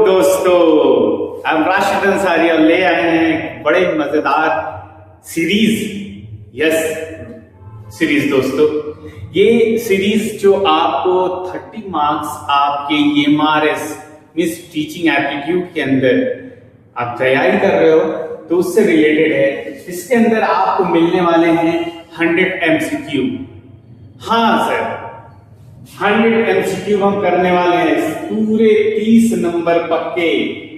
दोस्तों, हम राशिद अंसारी और ले आए हैं बड़े मजेदार सीरीज। सीरीज दोस्तों, ये सीरीज जो आपको 30 मार्क्स आपके EMRS मींस टीचिंग एप्टीट्यूड के अंदर आप तैयारी कर रहे हो तो उससे रिलेटेड है। इसके अंदर आपको मिलने वाले हैं 100 MCQ। हाँ सर, 100 MCQ हम करने वाले हैं, पूरे 30 नंबर पक्के।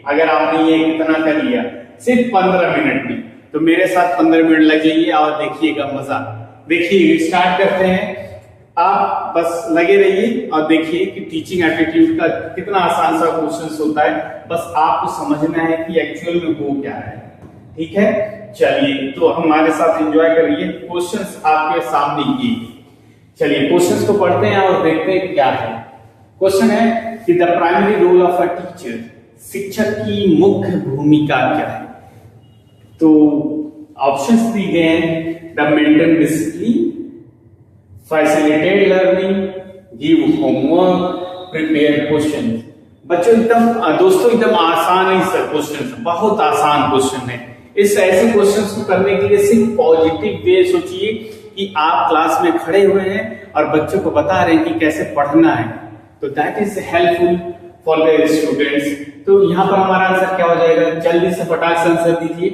अगर आपने ये इतना कर लिया सिर्फ 15 मिनट में, तो मेरे साथ 15 मिनट लग जाइए और देखिएगा मजा। देखिए, स्टार्ट करते हैं। आप बस लगे रहिए और देखिए कि टीचिंग एप्टीट्यूड का कितना आसान सा क्वेश्चन होता है। बस आपको समझना है कि एक्चुअल में वो क्या है। ठीक है, चलिए तो हमारे साथ एंजॉय करिए। क्वेश्चंस आपके सामने ये, चलिए क्वेश्चंस को पढ़ते हैं और देखते हैं क्या है। क्वेश्चन है कि the primary role of a teacher, शिक्षक की मुख्य भूमिका क्या है। तो ऑप्शंस दी गए हैं, the maintain discipline, facilitate learning, give homework, prepare question. बच्चों दोस्तों एकदम आसान है सर क्वेश्चन, बहुत आसान क्वेश्चन है। इस ऐसे क्वेश्चंस को करने के लिए सिर्फ पॉजिटिव वे सोचिए कि आप क्लास में खड़े हुए हैं और बच्चों को बता रहे हैं कि कैसे पढ़ना है, तो that is helpful for the students. तो यहाँ पर हमारा आंसर क्या हो जाएगा, जल्दी से फटाक से आंसर दीजिए।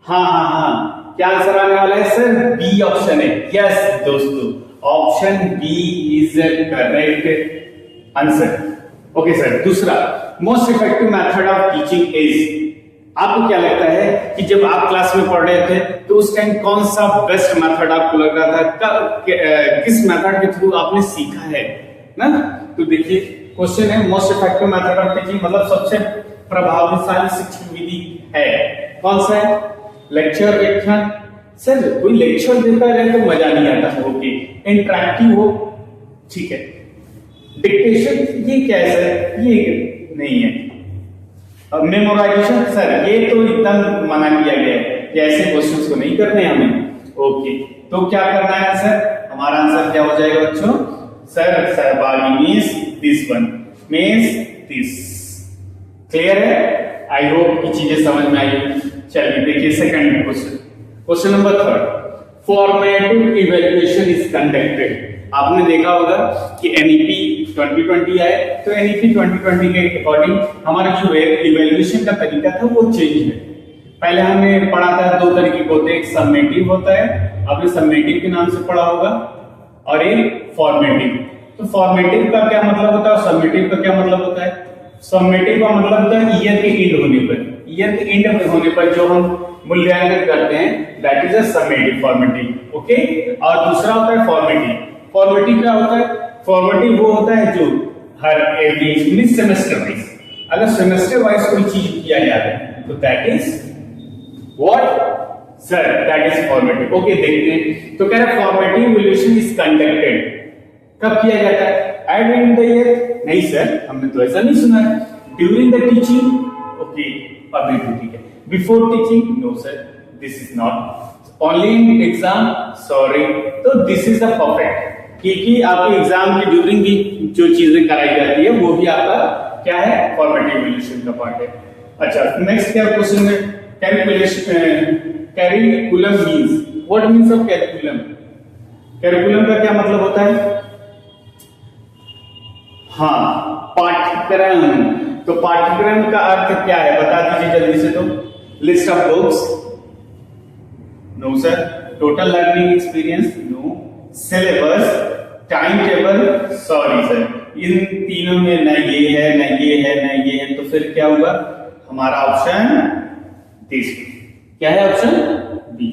हाँ, क्या आंसर आने वाला है सर? बी ऑप्शन है। यस दोस्तों, option B is correct answer. Okay sir, दूसरा, most effective method of teaching is. आपको क्या लगता है कि जब आप क्लास में पढ़ रहे थे तो उस टाइम कौन सा बेस्ट मेथड आपको लग रहा था, किस मेथड के थ्रू आपने सीखा है ना? तो देखिए क्वेश्चन है most effective method of teaching, मतलब सबसे प्रभावशाली शिक्षण विधि है कौन सा है? लेक्चर, व्याख्यान। सर कोई लेक्चर देता रहे तो मजा नहीं आता। ओके, इंटरैक्टिव हो, ठीक है। डिक्टेशन, ये क्या है सर? ये नहीं है। मेमोराइजेशन, सर ये तो एकदम मना किया गया है कि ऐसे क्वेश्चंस को नहीं करने हमें। ओके, तो क्या करना है सर? हमारा आंसर क्या हो जाएगा बच्चों? सर सहभागी means this one, means this. Clear है? आई होप की चीजें समझ में आई। चलिए देखिए second question, question number 3, formative evaluation is conducted. आपने देखा होगा कि NEP 2020 आए, तो NEP 2020 के अकॉर्डिंग हमारा जो इवैल्यूएशन का तरीका था वो चेंज है। पहले हमने पढ़ा था 2 तरीके के होते हैं, एक समेटिव होता है, आपने समेटिव के नाम से पढ़ा होगा, और एक फॉर्मेटिव। तो फॉर्मेटिव का क्या मतलब होता है और समेटिव का क्या मतलब होता है? समेटिव का मतलब होता है ईयर के एंड होने पर, ईयर के एंड में होने पर जो हम मूल्यांकन करते हैं, that is a summative formative. Okay, और दूसरा होता है फॉर्मेटिव। फॉर्मेटिव क्या होता है? फॉर्मेटिव वो होता है जो हर एवरी सेमेस्टर वाइज, अगर सेमेस्टर वाइज कोई चीज किया जा रहा है तो that is what sir? That is formative. Okay, देखते हैं। तो कह रहा है फॉर्मेटिव इवैल्यूएशन इज कंडक्टेड, कब किया जाता है? At end the year? नहीं सर, हमने तो ऐसा नहीं सुना है। During the teaching? ओके, अभी भी ठीक है। Before teaching? No sir, this is not. Only in exam? Sorry. तो दिस इज द परफेक्ट, क्योंकि आपके एग्जाम की ड्यूरिंग भी जो चीजें कराई जाती है वो भी आपका क्या है? फॉर्मेटिव इवैल्यूएशन का पार्ट है। अच्छा, नेक्स्ट क्या क्वेश्चन है? Curriculum means, what means of curriculum? Curriculum का क्या मतलब होता है? हाँ, पाठ्यक्रम। तो पाठ्यक्रम का अर्थ क्या है, बता दीजिए जल्दी से। तो list of books? No sir. Total learning experience? No. Syllabus, time table? Sorry sir, इन तीनों में ना ये है ना ये है ना ये है, तो फिर क्या होगा? हमारा ऑप्शन दिस। क्या है ऑप्शन? बी।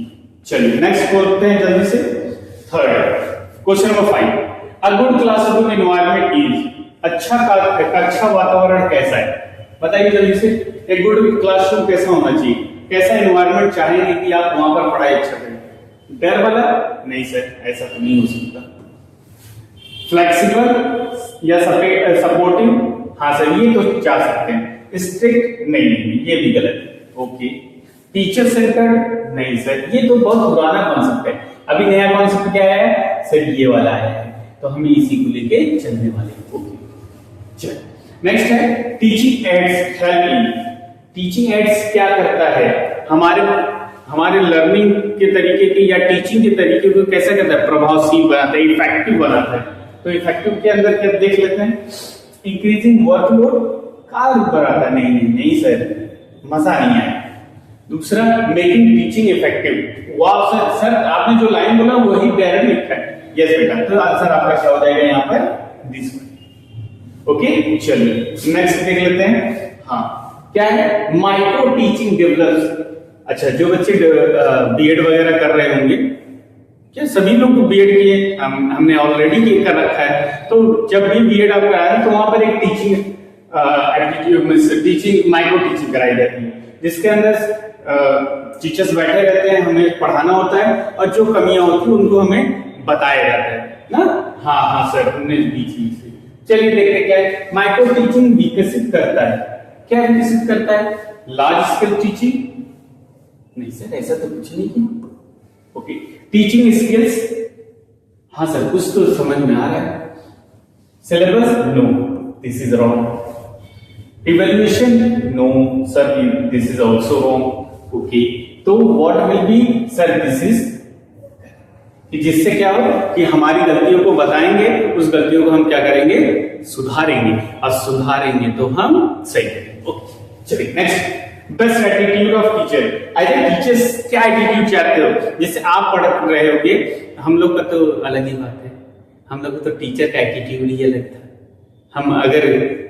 चलिए नेक्स्ट बोलते हैं जल्दी से। Third question number 5, a good classroom environment is. अच्छा वातावरण कैसा है? बताइए जल्दी से। एक गुड क्लासरूम कैसा होना चाहिए, कैसा एनवायरनमेंट चाहेंगे कि आप वहां पर पढ़ाई अच्छा करें? डर वाला? नहीं सर, ऐसा तो नहीं हो सकता। फ्लेक्सिबल या सपोर्टिव? हाँ सर, ये तो चाह सकते हैं। स्ट्रिक्ट? नहीं, ये भी गलत है। Okay, teacher centred? नहीं सर, ये तो बहुत पुराना कॉन्सेप्ट है। अभी नया कॉन्सेप्ट क्या है सर? ये वाला है, तो हमें इसी को लेके चलने वाले। ओके, चल नेक्स्ट है teaching ads help in. Teaching ads क्या करता है, हमारे लर्निंग के तरीके की या टीचिंग के तरीके को कैसा करता है, प्रभावशील बनाता है, इफेक्टिव बनाता है। तो इफेक्टिव के अंदर क्या देख लेते हैं, इंक्रीजिंग वर्कलोड, कार ऊपर आता है, नहीं सर मजा नहीं आया। दूसरा मेकिंग टीचिंग इफेक्टिव। वाह सर आपने जो लाइन बोला वही डायरेक्ट लिखा है। यस बेटा, तो आंसर आपका क्या हो जाएगा यहाँ पर, दिस वन। ओके चलिए नेक्स्ट देख लेते हैं। हाँ क्या है, माइक्रो टीचिंग डेवलप्स। अच्छा जो बच्चे बीएड वगैरह कर रहे होंगे, क्या सभी लोग बीएड किए, हमने ऑलरेडी कर रखा है, तो जब भी बीएड आप करा रहे हैं तो वहां पर एक teaching aptitude teaching micro teaching कराई जाती है, जिसके अंदर टीचर्स बैठे रहते हैं, हमें पढ़ाना होता है और जो कमियां होती है उनको हमें बताया जाता है ना। हाँ सर हमने दी थी। चलिए देखते क्या है, माइक्रो टीचिंग विकसित करता है। क्या विकसित करता है, लार्ज स्केल टीचिंग, नहीं सर ऐसा तो कुछ नहीं है। ओके टीचिंग स्किल्स, हाँ सर कुछ तो समझ में आ रहा है। Syllabus, no this is wrong. Evaluation, no sir this is also wrong. Okay तो what will be, sir this is, जिससे क्या हो कि हमारी गलतियों को बताएंगे, उस गलतियों को हम क्या करेंगे, सुधारेंगे, और सुधारेंगे तो हम सही करेंगे। ओके चलिए next, best attitude of teacher. अरे टीचर्स क्या एटीट्यूड चाहते हो, जैसे आप पढ़ रहे होगे, हम लोग का तो अलग ही बात है, हम लोग को तो टीचर का एटीट्यूड ही अलग था। हम अगर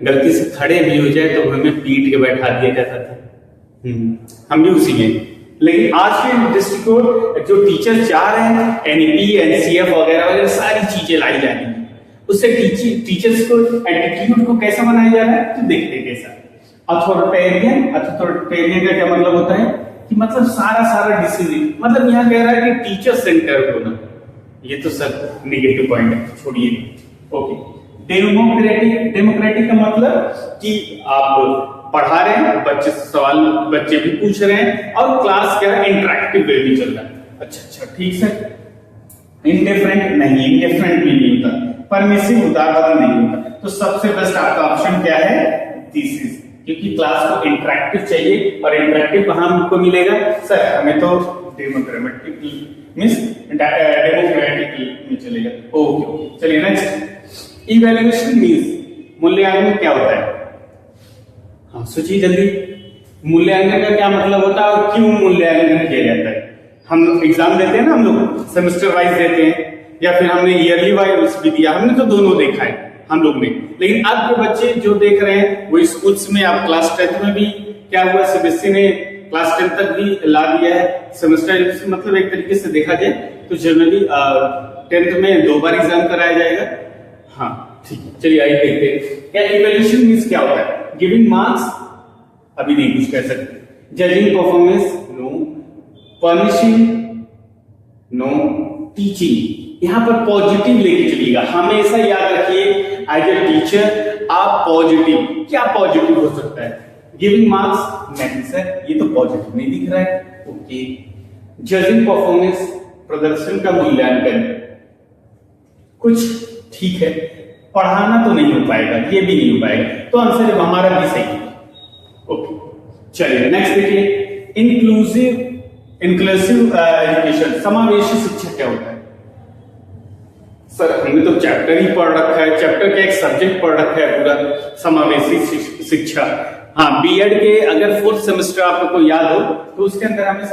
गलती से खड़े भी हो जाए तो हमें पीट के बैठा दिया जाता था। हम भी उसी में, लेकिन आज के दृष्टिकोण जो टीचर चाह रहे हैं, एनईपी एनसीएफ वगैरह वगैरह सारी चीजें लाई जा रही है, उससे टीचर्स को एटीट्यूड को कैसा बनाया जा रहा है, तो देखते हैं कैसा। अथॉरिटेरियन का क्या मतलब होता है कि मतलब सारा डिसीजन, मतलब यहाँ कह रहा है कि टीचर सेंटर होना, ये तो सब नेगेटिव पॉइंट है, छोड़िए। ओके डेमोक्रेटिक का मतलब कि आप पढ़ा रहे हैं, बच्चे सवाल बच्चे भी पूछ रहे हैं और क्लास क्या है, इंटरेक्टिव वे में चल रहा है। अच्छा ठीक सर। इंडिफरेंट नहीं, इंडिफरेंट भी नहीं होता, परमिसिव उदारवादी नहीं होता। तो सबसे बेस्ट आपका ऑप्शन क्या है, दिस इज, क्योंकि क्लास को इंटरेक्टिव चाहिए, और इंटरेक्टिव कहां हमको मिलेगा, सर हमें तो डेमोक्रेटिक में चलेगा। ओके चलिए नेक्स्ट, इवैल्यूएशन मींस, मूल्यांकन क्या होता है। हाँ सोचिए जल्दी, मूल्यांकन का क्या मतलब होता है और क्यों मूल्यांकन किया जाता है। हम एग्जाम देते हैं ना, हम लोग सेमेस्टर वाइज देते हैं या फिर हमने ईयरली वाइज भी दिया, हमने तो दोनों देखा है हम लोग ने। लेकिन आज के बच्चे जो देख रहे हैं वो स्कूल्स में, आप क्लास 10 में भी क्या हुआ, सीबीएसई ने क्लास 10 तक भी ला दिया है सेमेस्टर, मतलब एक तरीके से देखा जाए तो जनरली 10th में 2 बार एग्जाम कराया जाएगा। हाँ ठीक है चलिए आइए देखते हैं क्या इवैल्यूएशन मींस क्या होता है। गिविंग मार्क्स, अभी नहीं कुछ कह सकते। Judging performance, no. Punishing, no. Teaching, यहां पर पॉजिटिव लेके चलिएगा, हमेशा याद रखिए एज ए टीचर आप पॉजिटिव, क्या पॉजिटिव हो सकता है। गिविंग मार्क्स, नहीं सर ये तो पॉजिटिव नहीं दिख रहा है। ओके जजिंग परफॉर्मेंस, प्रदर्शन का मूल्यांकन, कुछ ठीक है, पढ़ाना तो नहीं हो पाएगा, ये भी नहीं हो पाएगा, तो आंसर हमारा भी सही है। ओके चलिए नेक्स्ट देखिए, इंक्लूसिव एजुकेशन, समावेशी शिक्षा क्या होता है। सर हमने तो चैप्टर ही पढ़ रखा है, चैप्टर का एक सब्जेक्ट पढ़ रखा है पूरा, समावेशी शिक्षा। हाँ बीएड के अगर 4th सेमेस्टर आपको याद हो तो उसके अंदर हमें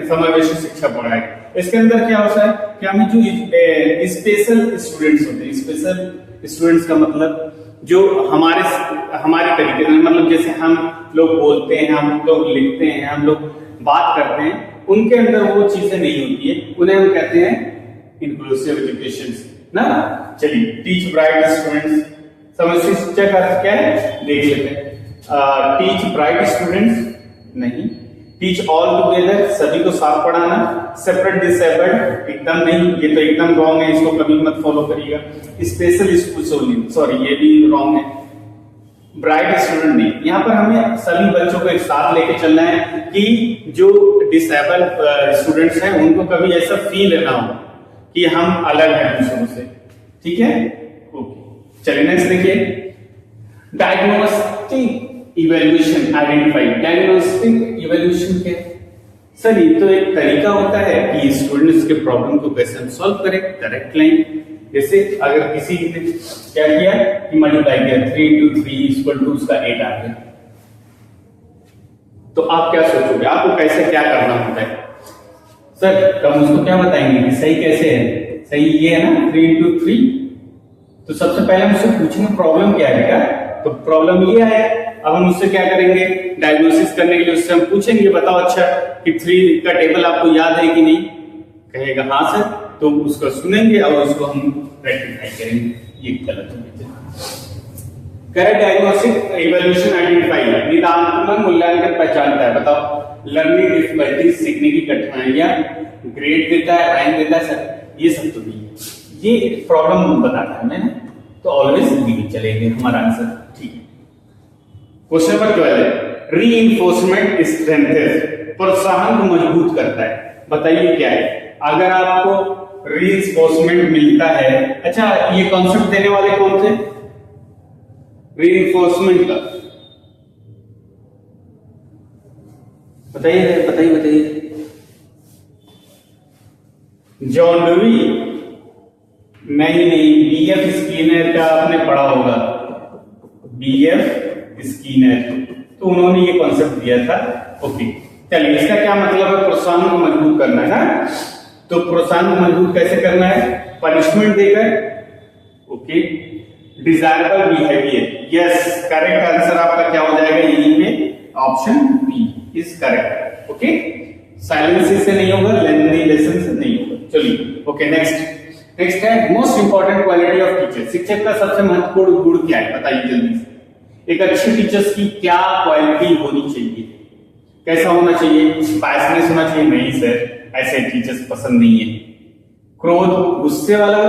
समावेशी शिक्षा पढ़ा है। इसके अंदर क्या होता है कि हमें जो स्पेशल स्टूडेंट्स होते हैं, स्पेशल स्टूडेंट्स का मतलब जो हमारे तरीके से, मतलब जैसे हम लोग बोलते हैं, हम लोग लिखते हैं, हम लोग बात करते हैं, उनके अंदर वो चीजें नहीं होती है, उन्हें हम कहते हैं इंक्लूसिव एजुकेशन ना। चलिए टीच ब्राइट स्टूडेंट्स, समावेशी शिक्षा का अर्थ क्या है देख लेते हैं। टीच ब्राइट स्टूडेंट्स नहीं, टीच ऑल टुगेदर, सभी को साथ पढ़ाना। सेपरेट डिसेबल्ड, एकदम नहीं, ये तो एकदम रॉन्ग है, इसको कभी मत फॉलो करिएगा। स्पेशल स्कूल्स ओनली, सॉरी ये भी रॉन्ग है। ब्राइट स्टूडेंट नहीं, यहाँ पर हमें सभी बच्चों को एक साथ लेके चलना है कि जो डिसेबल स्टूडेंट्स हैं उनको कभी ऐसा फील ना हो कि हम अलग हैं दूसरों से, ठीक है। ओके चलिए नेक्स्ट देखिए, diagnostic evaluation identify. Diagnostic evaluation क्या है सर? ये तो एक तरीका होता है कि स्टूडेंट्स के प्रॉब्लम को कैसे हम सॉल्व करें। Correct line. जैसे अगर किसी ने क्या किया कि मल्टीप्लाई किया 3 into 3 इक्वल टू उसका 8 आ गया, तो आप क्या सोचोगे? आपको कैसे क्या करना होता है? सर हम उसको क्या बताएंगे कि सही कैसे है? सही ये है ना 3 into 3। तो सबसे पहले हम उससे पूछेंगे प्रॉब्लम क्या है बेटा, तो प्रॉब्लम ये है। अब हम उससे क्या करेंगे? डायग्नोसिस करने के लिए उससे हम पूछेंगे बताओ अच्छा कि 3 का टेबल आपको याद है कि नहीं? कहेगा हाँ सर, तो उसको सुनेंगे और उसको हम रेक्टिफाई करेंगे। ये गलत है। करेक्ट डायग्नोस्टिक इवैल्यूएशन आइडेंटिफाई निदानात्मक मूल्यांकन पहचानता है। बताओ लर्निंग डिफिकल्टीज सीखने की कठिनाइयां ग्रेड देता है, रैंक देता है सर, ये सब तो नहीं है। ये प्रॉब्लम बताता है मैंने, तो ऑलवेज बी चलेंगे हमारा आंसर। ठीक है। क्वेश्चन नंबर 12 रीइंफोर्समेंट स्ट्रेंथेंस, प्रोत्साहन को मजबूत करता है। बताइए क्या है? अगर आपको रीइंफोर्समेंट मिलता है, अच्छा ये कॉन्सेप्ट देने वाले कौन थे रीइंफोर्समेंट का? बताइए बताइए बताइए। जॉन डुवी? नहीं नहीं, बीएफ स्किनर का आपने पढ़ा होगा, बीएफ स्किनर, तो उन्होंने ये कॉन्सेप्ट दिया था। ओके चलिए, इसका क्या मतलब है? प्रोत्साहन को मजबूत करना है ना। तो प्रोत्साहन को मजबूत कैसे करना है? पनिशमेंट देकर। Okay desirable behaviour, yes correct answer आपका क्या हो जाएगा यहीं पे? Option B is correct. Okay silence से नहीं होगा, लेंथी लेसन से नहीं होगा। चलिए ओके नेक्स्ट है most important quality of teacher. शिक्षक का सबसे महत्वपूर्ण गुण क्या है? बताइए जल्दी से। एक अच्छे टीचर्स की क्या क्वालिटी होनी चाहिए? कैसा होना चाहिए? बायसनेस होना चाहिए? नहीं सर, ऐसे टीचर्स पसंद नहीं है। क्रोध, गुस्से वाला,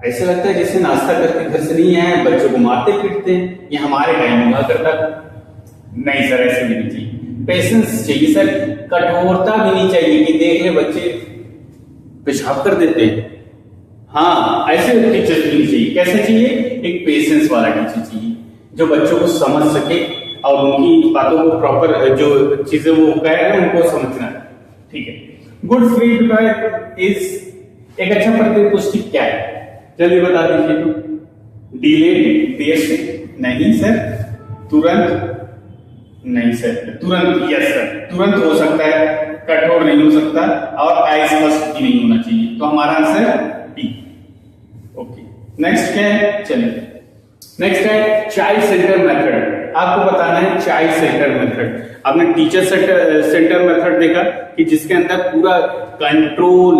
ऐसे लगता है जैसे नाश्ता करके घर से नहीं आए, बच्चों को मारते पीटते हैं, ये हमारे टाइम हुआ करता। नहीं सर, ऐसे भी नहीं चाहिए। पेशेंस चाहिए सर, कठोरता भी नहीं चाहिए कि देख ले बच्चे पेशाब कर देते हैं। हाँ ऐसे टीचर भी नहीं चाहिए। कैसे चाहिए? एक पेशेंस वाला टीचर चाहिए जो बच्चों को समझ सके और उनकी बातों को प्रॉपर जो चीजें वो कह रहे हैं उनको समझना। ठीक है। गुड फीडबैक इज एक अच्छा प्रतिपुष्टि क्या है? जल्दी बता दीजिए। तो डिलेड, देर से? नहीं सर। तुरंत? नहीं सर। तुरंत? यस सर, तुरंत हो सकता है, कठोर नहीं हो सकता और अस्पष्ट भी नहीं होना चाहिए। तो हमारा आंसर बी। ओके नेक्स्ट क्या है? चलिए नेक्स्ट है चाइल्ड सेंटर मेथड। आपको बताना है चाइल्ड सेंटर मेथड। आपने टीचर सेंटर मेथड देखा कि जिसके अंदर पूरा कंट्रोल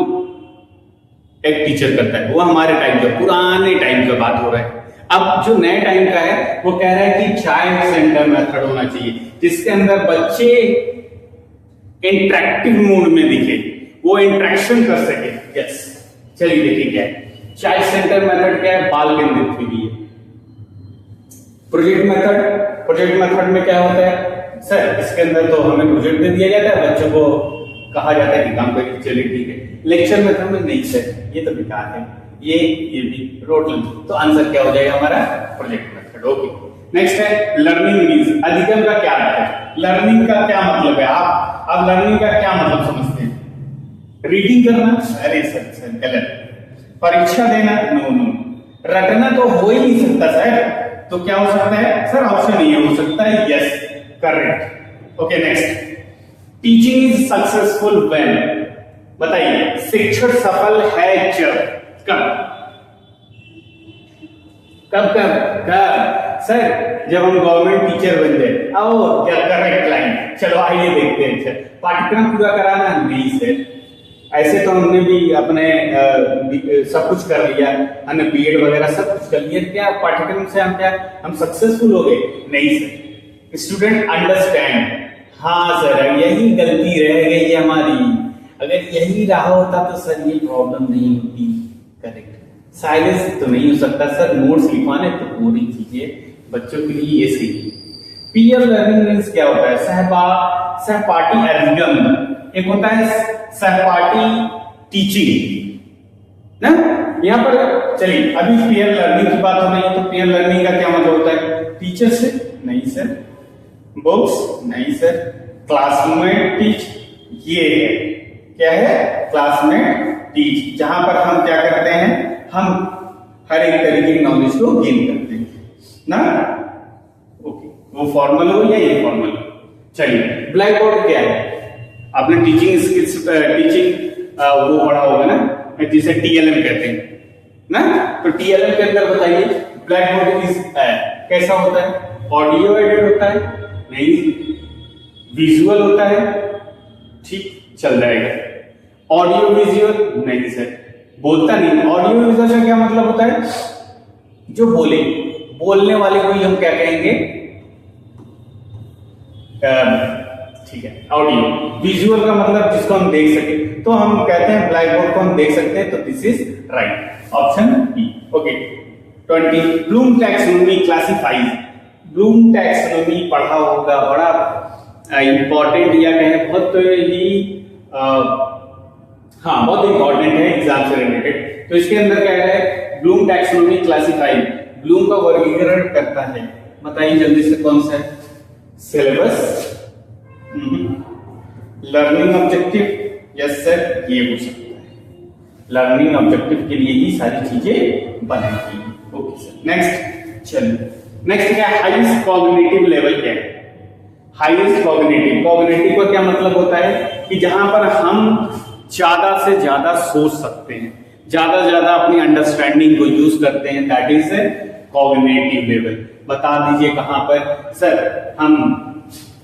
एक टीचर करता है, वो हमारे टाइम का, पुराने टाइम का बात हो रहा है। अब जो नए टाइम का है वो कह रहा है कि चाइल्ड सेंटर मेथड होना चाहिए जिसके अंदर बच्चे इंटरेक्टिव मोड में दिखे, वो इंटरेक्शन कर सके। यस चलिए देखिए क्या है चाइल्ड सेंटर मेथड। क्या है? बाल केंद्रित विधि है। प्रोजेक्ट मेथड में क्या होता है सर? इसके अंदर तो हमें प्रोजेक्ट दे दिया जाता है, बच्चों को कहा जाता है कि काम करिए, चलिए ठीक है। लेक्चर मेथड में नहीं सर, ये तो बेकार है, ये भी रोट लेंगे। तो आंसर क्या हो जाएगा हमारा? Project method. ओके नेक्स्ट है लर्निंग मीन्स। अधिगम का क्या अर्थ है? लर्निंग का क्या मतलब है? आप लर्निंग का क्या मतलब समझते हैं? रीडिंग करना? अरे सर गलत। परीक्षा देना? नो। रटना तो हो ही नहीं सकता सर, तो क्या हो सकता है सर? ऑप्शन ये हो सकता है। Yes correct. Okay next teaching is successful when. बताइए शिक्षण सफल है कब? सर जब हम गवर्नमेंट टीचर बन जाए। आओ क्या करेक्ट लाइन। चलो आइए देखते हैं। अच्छा पाठ्यक्रम पूरा कराना? नहीं सर, ऐसे तो हमने भी अपने सब कुछ कर लिया, हमने बीएड वगैरह सब कुछ कर लिया, क्या पाठ्यक्रम से हम सक्सेसफुल हो गए? नहीं सर। Student understand? हाँ सर, यही गलती रह गई है हमारी। अगर यही रहा होता तो सर ये प्रॉब्लम नहीं होती। करेक्ट। साइलेंस तो नहीं हो सकता सर, नोट्स लिखवाने तो पूरी चीजें बच्चों के लिए ये सही। पीयर लर्निंग मीन्स क्या होता है? सहपाठी अधिगम। एक होता है सहपाठी टीचिंग ना। यहाँ पर चलिए अभी पीयर लर्निंग की बात हो रही है, तो पीयर लर्निंग का क्या मतलब होता है? टीचर से? नहीं सर। बुक्स? नहीं सर। क्लासमेट टीच, ये है क्या है? क्लासमेट टीच, जहां पर हम क्या करते हैं, हम हर एक तरीके की नॉलेज को गेन करते हैं ना। ओके, वो फॉर्मल हो या इनफॉर्मल हो। चलिए, ब्लैक बोर्ड क्या है? आपने टीचिंग स्किल्स, वो पढ़ा होगा ना, जिसे टीएलएम कहते हैं ना। तो टीएलएम के अंदर बताइए, ब्लैक बोर्ड इज कैसा होता है? ऑडियो एडेड होता है? नहीं। विजुअल होता है? ठीक, चल जाएगा। Audio visual? नहीं सर, बोलता नहीं। ऑडियो विजुअल का क्या मतलब होता है? जो बोलने वाले को ही हम क्या कहेंगे? ठीक है, ऑडियो। विजुअल का मतलब जिसको हम देख सके, तो हम कहते हैं ब्लैक बोर्ड को हम देख सकते हैं, तो this is right, option B. Okay, 20 Bloom taxonomy classifies. Bloom taxonomy पढ़ा होगा, बड़ा इंपॉर्टेंट या कहें बहुत ही बहुत इंपॉर्टेंट है एग्जाम से रिलेटेड। तो इसके अंदर क्या है? ब्लूम टैक्सोनॉमी क्लासिफाइज, ब्लूम का वर्गीकरण करता है। बताइए जल्दी से, कौन सा है? Syllabus, learning objective, yes sir, ये हो सकता है। लर्निंग ऑब्जेक्टिव के लिए ही सारी चीजें बनाई गई। Okay sir, next. चलिए, नेक्स्ट क्या है? हाईएस्ट कॉग्निटिव लेवल क्या है? हाईएस्ट कॉग्निटिव का क्या मतलब होता है कि जहां पर हम ज्यादा से ज्यादा सोच सकते हैं, ज्यादा से ज्यादा अपनी अंडरस्टैंडिंग को यूज करते हैं, दैट इज कॉग्निटिव लेवल। बता दीजिए कहां पर सर हम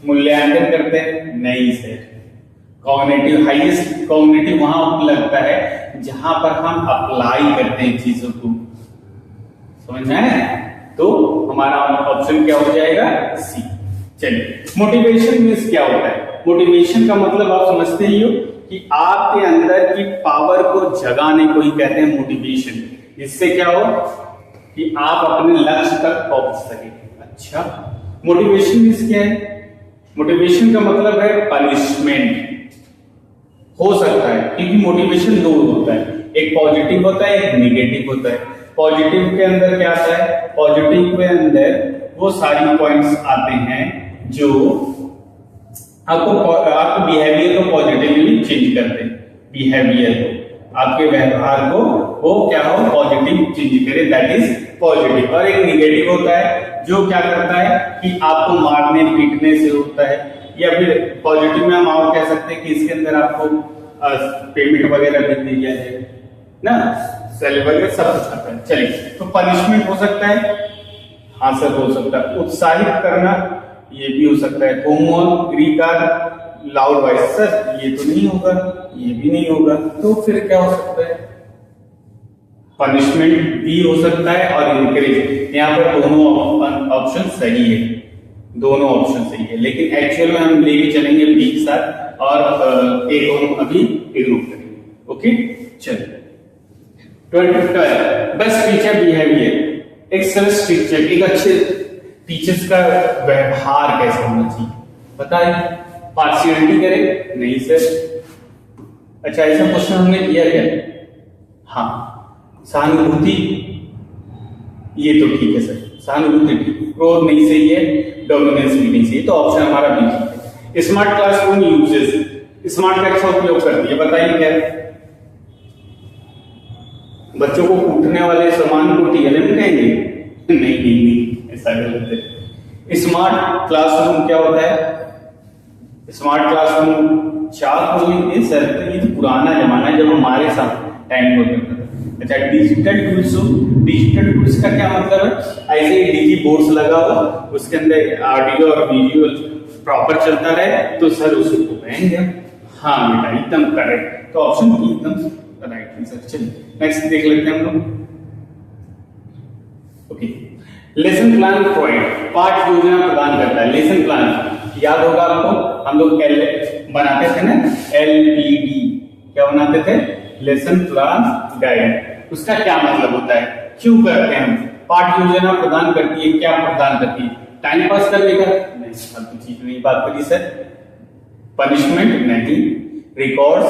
मूल्यांकन करते हैं? नहीं सर, कॉग्निटिव, हाईएस्ट कॉग्निटिव वहां लगता है जहां पर हम अप्लाई करते हैं चीजों को। समझ में आया? तो हमारा ऑप्शन क्या हो जाएगा? सी। चलिए, मोटिवेशन मीन्स क्या होता है? मोटिवेशन का मतलब आप समझते ही हो कि आपके अंदर की पावर को जगाने को ही कहते हैं मोटिवेशन। जिससे क्या हो कि आप अपने लक्ष्य तक पहुंच सके। अच्छा, मोटिवेशन मीन्स क्या है? मोटिवेशन का मतलब है पनिशमेंट। हो सकता है, क्योंकि मोटिवेशन दो होता है, एक पॉजिटिव होता है, एक निगेटिव होता है। पॉजिटिव के अंदर क्या आता है? पॉजिटिव के अंदर वो सारी पॉइंट्स आते हैं जो आपको बिहेवियर को पॉजिटिवली चेंज करते हैं। बिहेवियर को, आपके व्यवहार को वो क्या हो? पॉजिटिव चेंज करे, दैट इज पॉजिटिव। और एक निगेटिव होता है जो क्या करता है कि आपको मारने पीटने से होता है। या फिर पॉजिटिव में हम और कह सकते हैं कि इसके अंदर आपको पेमेंट वगैरह भी दी जाए ना, सैलरी वगैरह सब कुछ आता है। चलिए, तो पनिशमेंट हो सकता है? हाँ सर, हो सकता है। उत्साहित करना, ये भी हो सकता है। Homework, record, loud voice, sir ये तो नहीं होगा, ये भी नहीं होगा, तो फिर क्या हो सकता है? पनिशमेंट भी हो सकता है और इनकरेज। यहाँ पर दोनों ऑप्शन सही है, दोनों ऑप्शन सही है, लेकिन एक्चुअल में हम लेके चलेंगे बी के साथ और एक हम अभी इग्नोर करेंगे। ओके, चलिए। 12 बेस्ट टीचर बिहेवियर। एक सर्विस टीचर, एक अच्छे टीचर्स का व्यवहार कैसा होना चाहिए? बताइए। पार्शियलिटी करे? नहीं सर। अच्छा, ऐसा क्वेश्चन हमने किया क्या? हाँ। सहानुभूति, ये तो ठीक है सर, सहानुभूति ठीक। क्रोध नहीं सही है, डोमिनेंस भी नहीं सही, तो ऑप्शन हमारा भी ठीक है। स्मार्ट क्लासरूम यूजेस, स्मार्ट का अच्छा उपयोग करती है, बताइए क्या? बच्चों को कूटने वाले सामान को टीएलएम कहेंगे? नहीं, ऐसा गलत है। स्मार्ट क्लासरूम क्या होता है? स्मार्ट क्लासरूम चाक होगी सर, ये तो पुराना जमाना है जब हमारे साथ टाइम होता था। अच्छा, डिजिटल टूल्स, डिजिटल टूल्स का क्या मतलब है? ऐसे ही डिजी बोर्ड्स लगा हुआ, उसके अंदर ऑडियो और वीडियो प्रॉपर चलता रहे, तो सर उसको कहेंगे। हाँ बेटा, एकदम करेक्ट, तो ऑप्शन बी एकदम राइट आंसर। चलिए, नेक्स्ट देख लेते हैं हम लोग। ओके, लेसन प्लान प्रोवाइड, पाठ योजना प्रदान करता है। लेसन प्लान याद होगा आपको, हम लोग बनाते थे ना, LPD, क्या बनाते थे? Lesson plan guide. उसका क्या मतलब होता है? क्यों करते हैं हम? पाठ योजना प्रदान करती है, क्या प्रदान करती है? टाइम पास करने का? नहीं, फालतू चीज नहीं बात करी सर। पनिशमेंट? नहीं। रिकॉर्ड्स?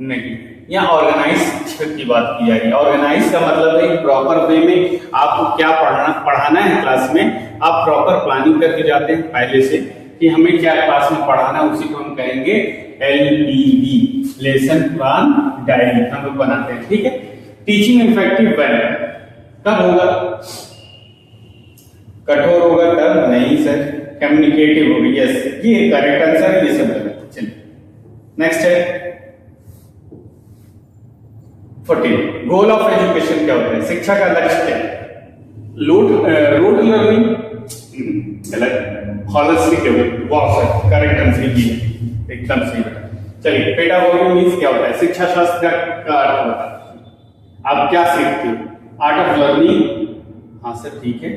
नहीं। या ऑर्गेनाइज शिक्षक की बात की जा रही है। ऑर्गेनाइज का मतलब है प्रॉपर वे में आपको क्या पढ़ाना है क्लास में, आप प्रॉपर प्लानिंग करके जाते हैं पहले से कि हमें क्या क्लास में पढ़ाना है, उसी को हम कहेंगे LPD, लेसन प्लान डायरी हम लोग बनाते हैं, ठीक है। टीचिंग इफेक्टिव वेल कब होगा? कठोर होगा तब नहीं सर, कम्युनिकेटिव होगी, यस ये करेक्ट आंसर है, ये सब गलत है। चलिए नेक्स्ट है 14, गोल ऑफ एजुकेशन क्या होता है? शिक्षा का लक्ष्य क्या है? रूट लर्निंग गलत, होलिस्टिक डेवलपमेंट, वाह सर करेक्ट आंसर ये एकदम सही बेटा। चलिए पेडागोगी मींस क्या होता है? शिक्षा शास्त्र का अर्थ होता है आप क्या सीखते हो? आर्ट ऑफ लर्निंग, हाँ सर ठीक है।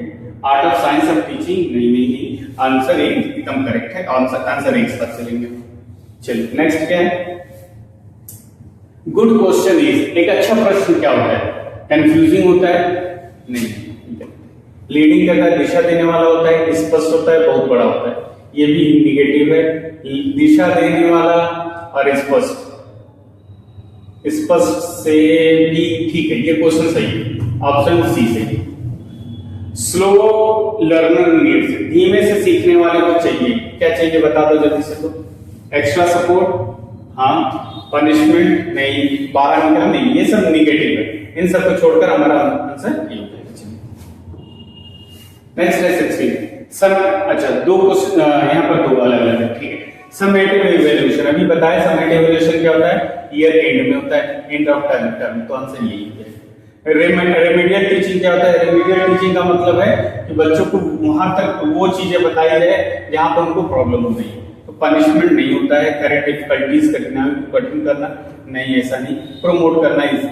Art of science of teaching, नहीं, आंसर एकदम करेक्ट है, आंसर एक साथ चलेंगे। चलिए नेक्स्ट क्या है? गुड क्वेश्चन इज, एक अच्छा प्रश्न क्या होता है? कंफ्यूजिंग होता है? नहीं। लीडिंग करता है, दिशा देने वाला होता है, स्पष्ट होता है, बहुत बड़ा होता है, ये भी निगेटिव है। दिशा देने वाला और स्पष्ट से भी ठीक है, ये क्वेश्चन सही है, ऑप्शन सी सही। स्लो लर्नर नीड्स, धीमे से सीखने वाले को चाहिए, क्या चाहिए बता दो जल्दी से। तो एक्स्ट्रा सपोर्ट, हाँ। पनिशमेंट, नहीं। बाहर निकलना, नहीं। ये सब निगेटिव है, इन सबको छोड़कर हमारा आंसर ये होगा। नेक्स्ट है 16 सम, अच्छा दो क्वेश्चन यहाँ पर दो अलग अलग है, ठीक है। समेटिव इवैल्यूएशन अभी बताया, समेटिव इवैल्यूएशन क्या होता है? ईयर एंड में होता है, एंड ऑफ टर्म, तो आंसर यही है। रेमेडियल टीचिंग क्या होता है? रेमेडियल टीचिंग का मतलब है कि बच्चों को वहां तक वो चीजें बताई जाए जहां पर उनको प्रॉब्लम हो रही है। तो पनिशमेंट नहीं होता है, करेक्ट डिफिकल्टीज कठिनाई को कठिन करना, नहीं ऐसा नहीं। प्रमोट करना इज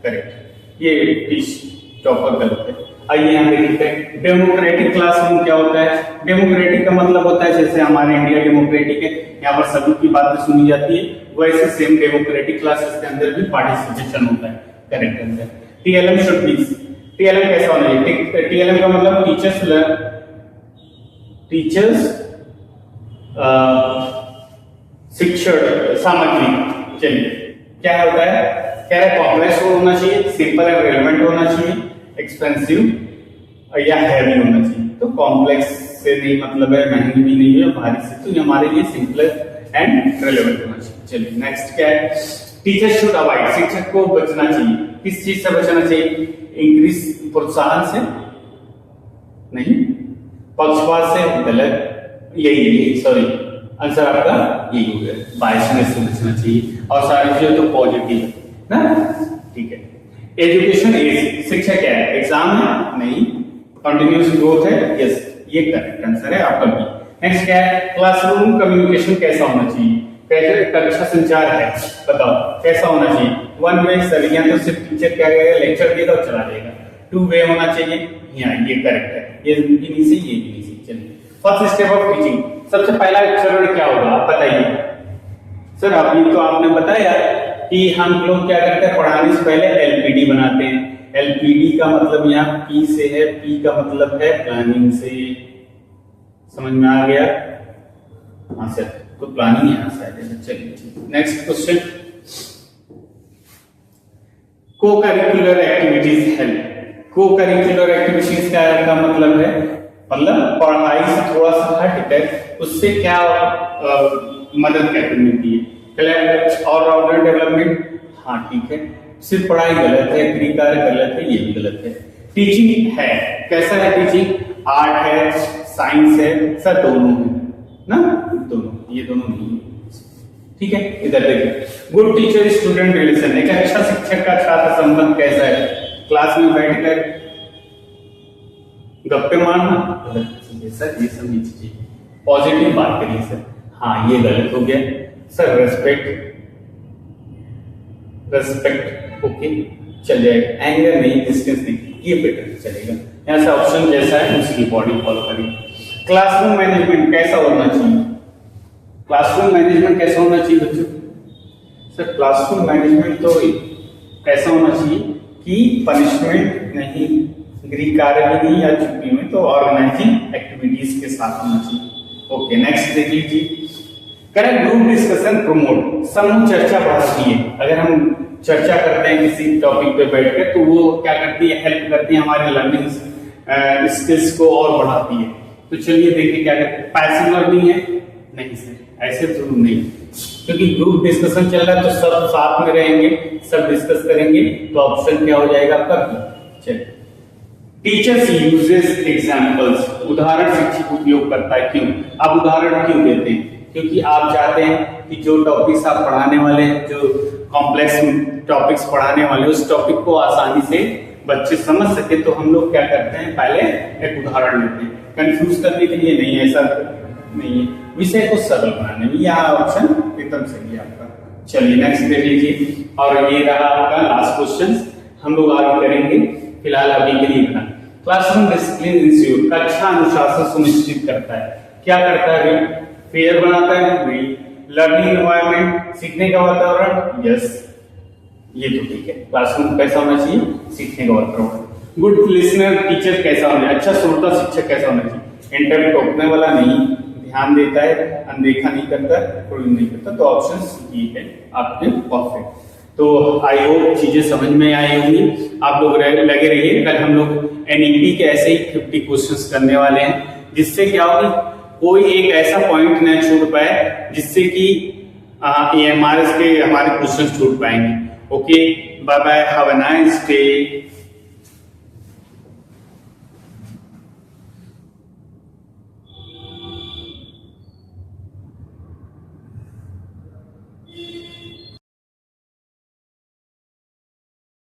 करेक्ट, ये टीच टॉपर गलत है। आइए यहाँ देखते हैं डेमोक्रेटिक क्लासरूम क्या होता है? डेमोक्रेटिक का मतलब होता है जैसे हमारे इंडिया डेमोक्रेटिक है, यहाँ पर सभी की बातें सुनी जाती है, वैसे सेम डेमोक्रेटिक क्लासेस के अंदर भी पार्टिसिपेशन होता है, correct answer. TLM should be, TLM कैसा होना चाहिए? TLM का मतलब टीचर्स शिक्षण सामग्री। चलिए क्या होता है? कह रहे कॉम्प्लेक्स होना चाहिए, सिंपल एंड रेलेवेंट होना चाहिए, एक्सपेंसिव या हैवी होना चाहिए। तो कॉम्प्लेक्स से नहीं मतलब है, महंगी भी नहीं है, भारी से, तो हमारे लिए सिंपल एंड रेलेवेंट होना चाहिए। चलिए नेक्स्ट क्या है? टीचर शुड अवॉइड, शिक्षक को बचना चाहिए, किस चीज से बचना चाहिए? इंक्रीज प्रोत्साहन से नहीं, पक्षपात से गलत, यही सॉरी आंसर आपका यही हो गया, बायसनेस से बचना चाहिए, और सारी चीजें तो पॉजिटिव है ना, ठीक है। एजुकेशन एज, शिक्षा क्या है? एग्जाम है? नहीं। कंटिन्यूअस ग्रोथ है? यस, ये करेक्ट आंसर है आपका भी। नेक्स्ट क्या है? क्लासरूम कम्युनिकेशन कैसा होना चाहिए? कैसे कक्षा संचार है, बताओ कैसा होना चाहिए? वन वे सर, या तो सिर्फ टीचर क्या करेगा, लेक्चर देगा और चला जाएगा। टू वे होना चाहिए, यहाँ ये करेक्ट है, ये भी नहीं सही, ये भी नहीं सही। चलिए फर्स्ट स्टेप ऑफ टीचिंग, सबसे पहला चरण क्या होगा आप बताइए। सर अभी तो आपने बताया कि हम लोग क्या करते हैं, पढ़ाने से पहले LPD बनाते हैं। LPD का मतलब यहाँ P से है, P का मतलब है प्लानिंग से, समझ में आ गया? हाँ सर, तो प्लानिंग यहाँ से आएगा। चलिए नेक्स्ट क्वेश्चन, को करिकुलर एक्टिविटीज हेल्प। को करिकुलर एक्टिविटीज का मतलब है, मतलब पढ़ाई से थोड़ा सा हटकर उससे क्या मदद कैसे मिलती है? ऑलराउंडर डेवलपमेंट, हाँ ठीक है। सिर्फ पढ़ाई गलत है, गृह कार्य गलत है, ये भी गलत है। टीचिंग है, कैसा है टीचिंग? आर्ट है, साइंस है, सर दोनों है ना, दोनों, ये दोनों नहीं है, ठीक है। इधर देखिए, गुड टीचर स्टूडेंट रिलेशन, एक अच्छा शिक्षक का छात्र संबंध कैसा है? क्लास में बैठकर गप्पे मारना गलत है सर, ये सब नहीं चीजें। पॉजिटिव बात करिए सर, हाँ ये गलत हो गया सर। रेस्पेक्ट ओके चल जाएगा, एंगर नहीं, डिस्टेंस नहीं, ये बेटर चलेगा। यहाँ से ऑप्शन जैसा है उसकी बॉडी फॉलो करिए। क्लासरूम मैनेजमेंट कैसा होना चाहिए? क्लासरूम मैनेजमेंट कैसा होना चाहिए बच्चों? सर क्लासरूम मैनेजमेंट तो कैसा होना चाहिए कि पनिशमेंट नहीं, गृह कार्य भी नहीं या छुट्टी में, तो ऑर्गेनाइजिंग एक्टिविटीज के साथ होना चाहिए। ओके नेक्स्ट देख लीजिए, करेक्ट ग्रुप डिस्कशन प्रमोट, समूह चर्चा बढ़ाती है। अगर हम चर्चा करते हैं किसी टॉपिक पे बैठकर, तो वो क्या करती है, हेल्प करती है हमारे लर्निंग स्किल्स को और बढ़ाती है। तो चलिए देखिए क्या करते हैं। पैसिव लर्निंग है? नहीं सर, ऐसे जरूर नहीं, क्योंकि ग्रुप डिस्कशन चल रहा है तो सब साथ में रहेंगे, सब डिस्कस करेंगे, तो ऑप्शन क्या हो जाएगा आपका बी। चलिए, टीचर्स यूजेस एग्जांपल्स, उदाहरण शिक्षक उपयोग करता है। क्यों? आप उदाहरण क्यों देते हैं? क्योंकि आप चाहते हैं कि जो टॉपिक्स आप पढ़ाने वाले हैं, जो कॉम्प्लेक्स टॉपिक्स पढ़ाने वाले, उस टॉपिक को आसानी से बच्चे समझ सके। तो हम लोग क्या करते हैं, पहले एक उदाहरण लेते हैं, कंफ्यूज करने के लिए नहीं, ऐसा नहीं है, विषय को सरल बनाने में। यह ऑप्शन एकदम सही है आपका। चलिए नेक्स्ट देख लीजिए, और ये रहा आपका लास्ट क्वेश्चन, हम लोग आगे करेंगे, फिलहाल अभी के लिए इतना। क्लासरूम डिसिप्लिन इंश्योर, कक्षा अनुशासन सुनिश्चित करता है। क्या करता है? फेयर बनाता है। नहीं। लर्निंग एनवायरनमेंट, सीखने का वातावरण, यस, ये तो ठीक है। क्लासरूम कैसा होना चाहिए? सीखने का वातावरण। गुड लिसनर, टीचर कैसा होना चाहिए? अच्छा श्रोता शिक्षक कैसा होना चाहिए? इंटरप्ट टोकने वाला नहीं, ध्यान देता है, अनदेखा नहीं करता, प्रोड्यूस नहीं करता। तो ऑप्शन ये है आपके परफेक्ट। तो आई होप चीजें समझ में आई होंगी। आप लोग लगे रहिए, कल हम लोग एनईपी के ऐसे ही 50 क्वेश्चंस करने वाले हैं, जिससे क्या होगी, कोई एक ऐसा पॉइंट न छूट पाए जिससे कि एमआरएस के हमारे क्वेश्चन छूट पाएंगे। Okay, bye bye, have a nice day.